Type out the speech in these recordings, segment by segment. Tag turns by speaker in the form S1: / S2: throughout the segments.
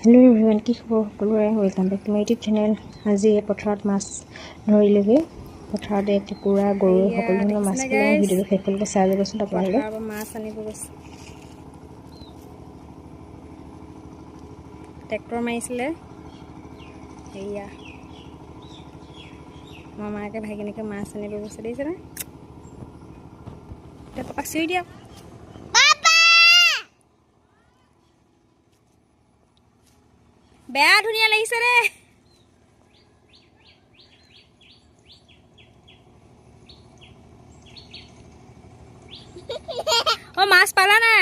S1: Hello everyone की खबर সকলোৰে welcome back to my YouTube channel. আজি পথাৰত মাছ ধৰিলেগৈ। পথাৰত কুকুৰা গৰু সকলো ধৰণৰ মাছ পালে। ভিডিঅ'টো শেষলৈকে চাই যাবচোন আপোনালোকে। মাছ আনিব গৈছে, ট্ৰেক্টৰ মাৰিছিলে। এয়া মামাকে ভাগিনীকে মাছ আনিব গৈছে, দেখিছেনে? এতিয়া পাপাক চিঞৰি দিয়া, বেয়া ধুনীয়া লাগিছে ৰে। অ মাছ পালা না?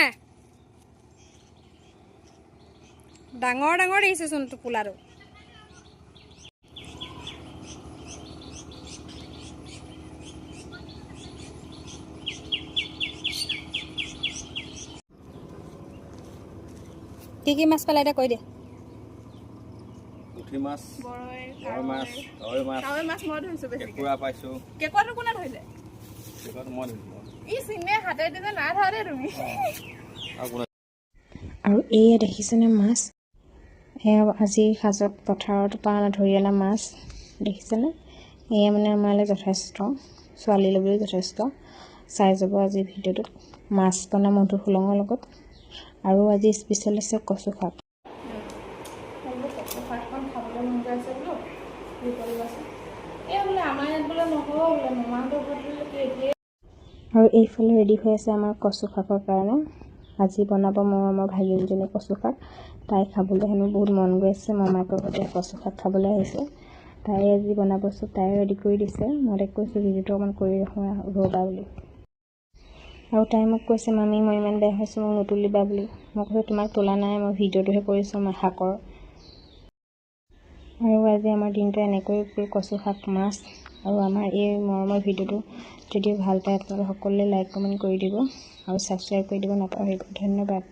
S1: ডাঙৰ ডাঙৰ দেখিছেচোন টোপোলাটো। কি মাছ পালা এটা কৈ দিয়া।
S2: পুঠি মাছ, কাৱৈ মাছ মই ধৰিছো বেছি। কেকুৰা পাইছো। কেকুৰাটো কোনে ধৰিলে? কেকুৰাটো মই ধৰিছো। ই সিনে হাতে দিলে না ধৰে তুমি।
S1: আৰু এই দেখিছেনে মাছ? এয়া আজি সাজত পথাৰত পৰা ধৰি অনা মাছ দেখিছেনে? এয়া মানে আমালৈ যথেষ্ট, ছোৱালী ল'বলৈ যথেষ্ট। চাই যাব আজি ভিডিঅ'টোত। মাছ বনাম মধু হোলঙৰ লগত। আৰু আজি স্পেচিয়েল আছে কচু শাক।
S2: খাবলৈ মন গৈ আছে বোলো, এই বোলে আমাৰ ইয়াত বোলে নহ'ব বোলে, মামাহঁতৰ ঘৰত বোলে।
S1: আৰু এইফালে ৰেডি হৈ আছে আমাৰ কচু শাকৰ কাৰণে। আজি বনাব মোৰ ভাগিনজনী কচু শাক। তাই খাবলৈ হেনো বহুত মন গৈ আছে, মামাকৰ ঘৰতে কচু শাক খাবলৈ আহিছে। তাই আজি বনাব চব তাই ৰেডি কৰি দিছে। মই তাইক কৈছোঁ ভিডিঅ'টো অকণমান কৰি ৰ'বা বুলি। আৰু তাই মোক কৈছে মামী মই ইমান বেয়া হৈছোঁ, মোক নুতুলিবা বুলি। মই কৈছোঁ তোমাক তোলা নাই, মই ভিডিঅ'টোহে কৰিছোঁ আমাৰ শাকৰ। আৰু আজি আমাৰ দিনটো এনেকৈ কচু শাক, মাছ আৰু আমাৰ এই মৰমৰ ভিডিঅ'টো যদি ভাল পায় আপোনালোকে সকলোৱে লাইক কমেণ্ট কৰি দিব আৰু ছাবস্ক্ৰাইব কৰি দিব নাপাহৰিব। ধন্যবাদ।